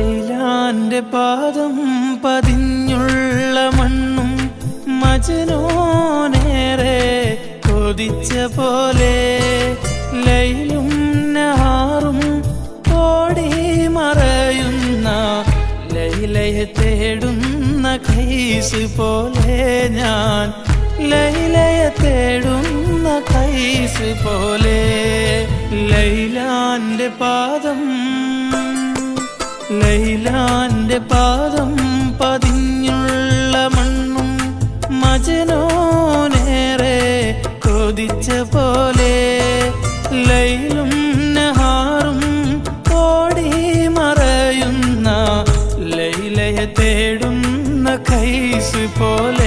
ലൈലാന്റെ പാദം പതിഞ്ഞുള്ള മണ്ണും മജ്നൂനേറെ കൊതിച്ച പോലെ ലൈലും നഹാറും ഓടി മറയുന്ന ലൈലയെ തേടുന്ന കൈസ് പോലെ ഞാൻ ലൈലയെ തേടുന്ന കൈസ് പോലെ ലൈലാന്റെ പാദം പതിഞ്ഞുള്ള മണ്ണും മജ്നൂനേറെ കൊതിച്ച പോലെ ലൈലും നഹാറും ഓടി മറയുന്ന ലൈലയെ തേടുന്ന കൈസ് പോലെ